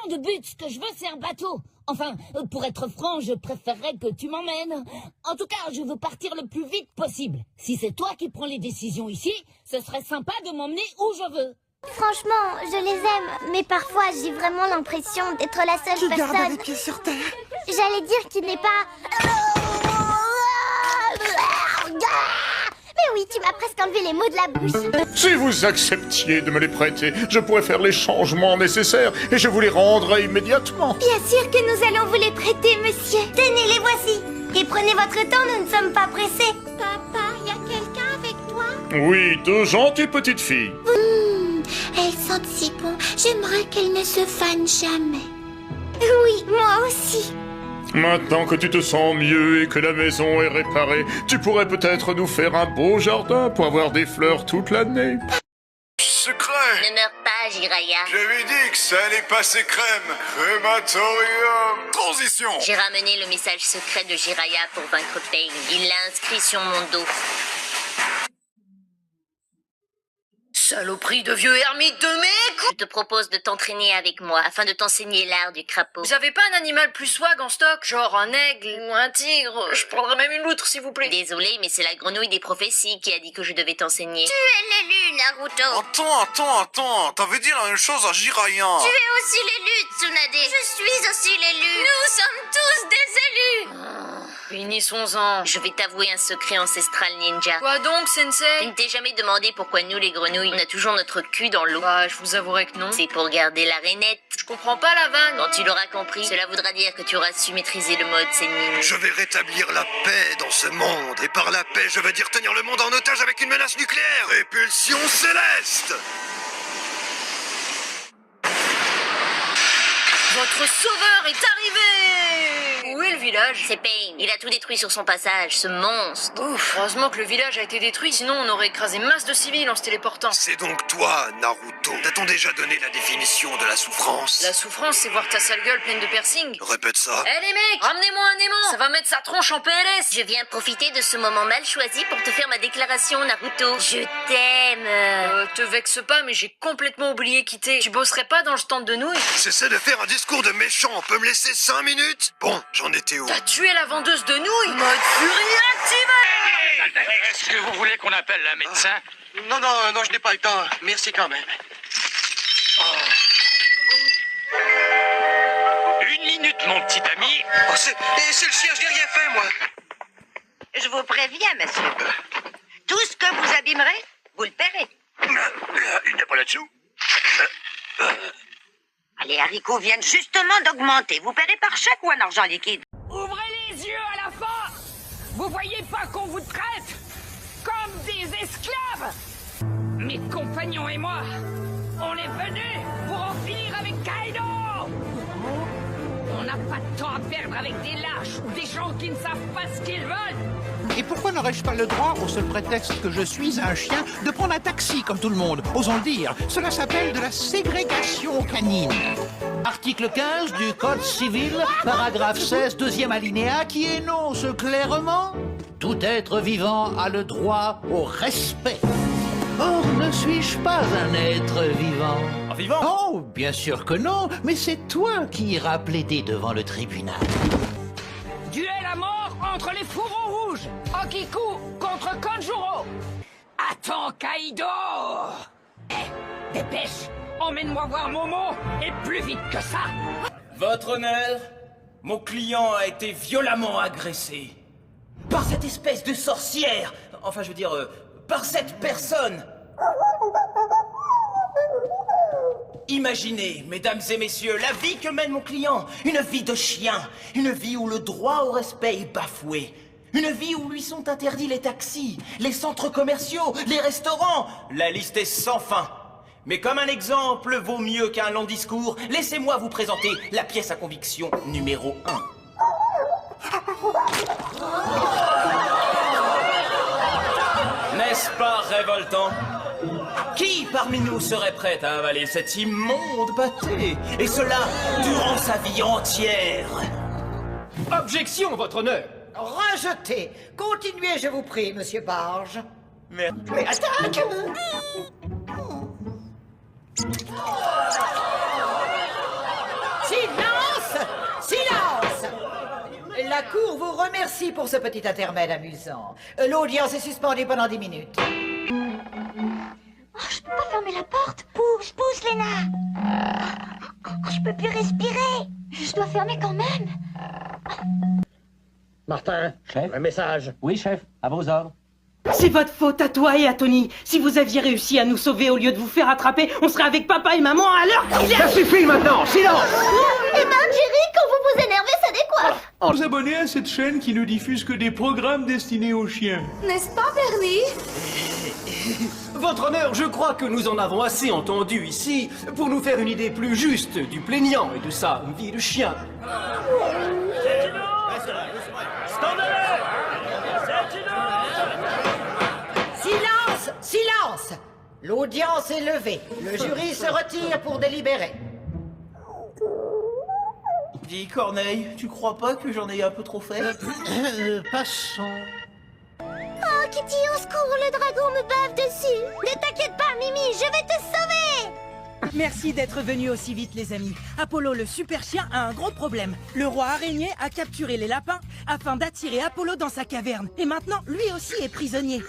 de but, ce que je veux c'est un bateau. Enfin, pour être franc, je préférerais que tu m'emmènes. En tout cas, je veux partir le plus vite possible. Si c'est toi qui prends les décisions ici, ce serait sympa de m'emmener où je veux. Franchement, je les aime, mais parfois j'ai vraiment l'impression d'être la seule Tu gardes personne. les pieds sur terre. J'allais dire qu'il n'est pas... Mais oui, tu m'as presque enlevé les mots de la bouche. Si vous acceptiez de me les prêter, je pourrais faire les changements nécessaires et je vous les rendrai immédiatement. Bien sûr que nous allons vous les prêter, monsieur. Tenez, les voici. Et prenez votre temps, nous ne sommes pas pressés. Papa, y a quelqu'un avec toi? Oui, deux gentilles petites filles. Elles sentent si bon. J'aimerais qu'elles ne se fanent jamais. Oui, moi aussi. Maintenant que tu te sens mieux et que la maison est réparée, tu pourrais peut-être nous faire un beau jardin pour avoir des fleurs toute l'année. Secret! Ne meurs pas, Jiraya. J'avais dit que ça allait passer crème. Crématorium. Transition. J'ai ramené le message secret de Jiraya pour vaincre Pain. Il l'a inscrit sur mon dos. Saloperie de vieux ermite de mec! Je te propose de t'entraîner avec moi afin de t'enseigner l'art du crapaud. Vous avez pas un animal plus swag en stock? Genre un aigle ou un tigre? Je prendrais même une loutre s'il vous plaît. Désolé, mais c'est la grenouille des prophéties qui a dit que je devais t'enseigner. Tu es l'élu, Naruto. Attends. T'avais dit la même chose à Jiraya. Tu es aussi l'élu, Tsunade. Je suis aussi l'élu. Nous sommes tous des élus. Finissons-en. Je vais t'avouer un secret ancestral ninja. Quoi donc, Tu sensei? ne t'es jamais demandé pourquoi nous, les grenouilles, on a toujours notre cul dans l'eau. Bah, je vous avouerai que non. C'est pour garder la rainette. Je comprends pas la vanne. Quand tu l'auras compris, cela voudra dire que tu auras su maîtriser le mode sénile. Je vais rétablir la paix dans ce monde. Et par la paix, je veux dire tenir le monde en otage avec une menace nucléaire. Répulsion céleste. Votre sauveur est arrivé! Où est le village? C'est Pain. Il a tout détruit sur son passage, ce monstre. Ouf, heureusement que le village a été détruit, sinon on aurait écrasé masse de civils en se téléportant. C'est donc toi, Naruto. T'a-t-on déjà donné la définition de la souffrance? La souffrance, c'est voir ta sale gueule pleine de piercings. Répète ça. Eh les mecs, ramenez-moi un aimant. Ça va mettre sa tronche en PLS. Je viens profiter de ce moment mal choisi pour te faire ma déclaration, Naruto. Je t'aime. Te vexe pas, mais j'ai complètement oublié quitter. Tu bosserais pas dans le stand de nouilles? J'essaie de faire un discours de méchant. On peut me laisser 5 minutes? Bon, j'en étais où? T'as tué la vendeuse de nouilles? Mode furie activée! Est-ce que vous voulez qu'on appelle un médecin? Non, je n'ai pas le temps. Merci quand même. Une minute, mon petit ami. Oh, c'est le chien, je n'ai rien fait, moi. Je vous préviens, monsieur. Tout ce que vous abîmerez, vous le paierez. Il n'y a pas là-dessous. Les haricots viennent justement d'augmenter. Vous paierez par chèque ou en argent liquide? Ouvrez les yeux à la fin. Vous voyez pas qu'on vous traite comme des esclaves? Mes compagnons et moi, on est venus pour en finir avec Kaido. On n'a pas de temps à perdre avec des lâches ou des gens qui ne savent pas ce qu'ils veulent. Et pourquoi n'aurais-je pas le droit, au seul prétexte que je suis un chien, de prendre un taxi comme tout le monde? Osons le dire, cela s'appelle de la ségrégation canine. Article 15 du Code civil, paragraphe 16, deuxième alinéa, qui énonce clairement: tout être vivant a le droit au respect. Or, ne suis-je pas un être vivant? Vivant? Oh, bien sûr que non, mais c'est toi qui iras plaider devant le tribunal. Duel à mort entre les fourreaux rouges. Okiku contre Kanjuro. Attends, Kaido. Dépêche. Emmène-moi voir Momo, et plus vite que ça. Votre honneur, mon client a été violemment agressé. Par cette espèce de sorcière. Enfin, je veux dire, par cette personne. Imaginez, mesdames et messieurs, la vie que mène mon client. Une vie de chien. Une vie où le droit au respect est bafoué. Une vie où lui sont interdits les taxis, les centres commerciaux, les restaurants. La liste est sans fin. Mais comme un exemple vaut mieux qu'un long discours, laissez-moi vous présenter la pièce à conviction numéro 1. N'est-ce pas révoltant? Qui parmi nous serait prêt à avaler cet immonde pâté? Et cela durant sa vie entière? Objection, votre honneur. Rejetez. Continuez, je vous prie, monsieur Barge. Mais attaque! Silence! Silence! La cour vous remercie pour ce petit intermède amusant. L'audience est suspendue pendant 10 minutes. Oh, je peux pas fermer la porte. Pousse, pousse, Léna. Je peux plus respirer. Je dois fermer quand même. Martin, chef. Un message. Oui, chef, à vos ordres. C'est votre faute à toi et à Tony. Si vous aviez réussi à nous sauver au lieu de vous faire attraper, on serait avec papa et maman à l'heure qu'il est. Ça suffit maintenant, silence! Et Marjorie, quand vous vous énervez, ça décoiffe. Vous abonnez à cette chaîne qui ne diffuse que des programmes destinés aux chiens. N'est-ce pas, Bernie? Votre honneur, je crois que nous en avons assez entendu ici pour nous faire une idée plus juste du plaignant et de sa vie de chien. Silence! Silence! L'audience est levée. Le jury se retire pour délibérer. Dis, Corneille, tu crois pas que j'en ai un peu trop fait? Passons. Oh, Kitty, au secours, le dragon me bave dessus. Ne t'inquiète pas, Mimi, je vais te sauver. Merci d'être venus aussi vite, les amis. Apollo, le super chien, a un gros problème. Le roi araignée a capturé les lapins afin d'attirer Apollo dans sa caverne. Et maintenant, lui aussi est prisonnier.